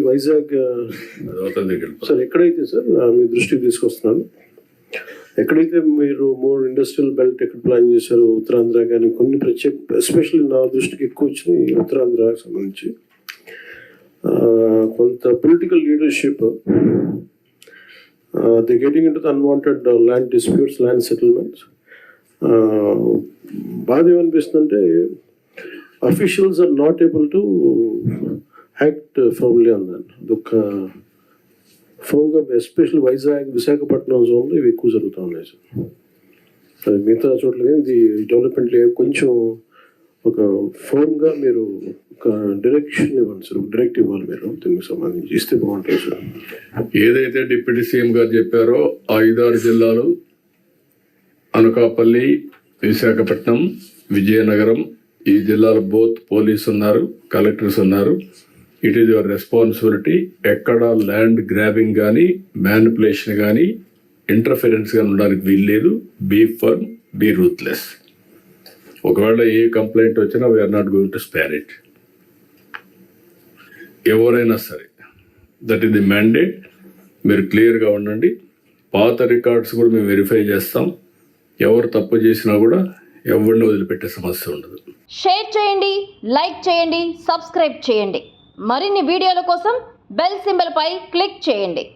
Vizag sir ఎక్కడైతే sir మీ దృష్టికి తీసుకొస్తున్నాను, ఎక్కడైతే మీరు మోర్ ఇండస్ట్రియల్ బెల్ట్ ఎక్కడ ప్లాన్ చేశారు, ఉత్తరాంధ్ర కానీ కొన్ని ఎస్పెషల్లీ నా దృష్టికి ఎక్కువ వచ్చినాయి ఉత్తరాంధ్రకు సంబంధించి కొంత political leadership they getting into the unwanted land disputes, land settlements. బాధ ఏమనిపిస్తుందంటే officials are not able to act firmly on that. అదొక ఫోన్గా ఎస్పెషల్ వైజాగ్, విశాఖపట్నం జోన్లో ఇవి ఎక్కువ జరుగుతూ ఉన్నాయి సార్. మిగతా చోట్ల ఇది డెవలప్మెంట్ కొంచెం ఒక ఫోన్గా మీరు ఒక డైరెక్షన్ ఇవ్వండి సార్, ఒక డైరెక్ట్ ఇవ్వాలి మీరు దీనికి సంబంధించి, ఇస్తే బాగుంటుంది సార్. ఏదైతే డిప్యూటీ సీఎం గారు చెప్పారో 5-6 జిల్లాలు అనకాపల్లి, విశాఖపట్నం, విజయనగరం, ఈ జిల్లాలో బోత్ పోలీస్ ఉన్నారు, కలెక్టర్స్ ఉన్నారు. It is your responsibility. ఎక్కడ ల్యాండ్ గ్రాబింగ్ కానీ, మ్యానిపులేషన్ కానీ, ఇంటర్ఫిరెన్స్ కానీ ఉండడానికి వీల్లేదు. Be firm, be ruthless. ఒకవేళ ఏ కంప్లైంట్ వచ్చినా we're not going to spare it. ఎవరైనా సరే, దట్ ఈస్ ది మ్యాండేట్. మీరు క్లియర్గా ఉండండి. పాత రికార్డ్స్ కూడా మేము వెరిఫై చేస్తాం. ఎవరు తప్పు చేసినా కూడా ఎవరిని వదిలిపెట్టే సమస్య ఉండదు. షేర్ చేయండి, లైక్ చేయండి, సబ్స్క్రైబ్ చేయండి. మరిన్ని వీడియోల కోసం బెల్ సింబల్ పై క్లిక్ చేయండి.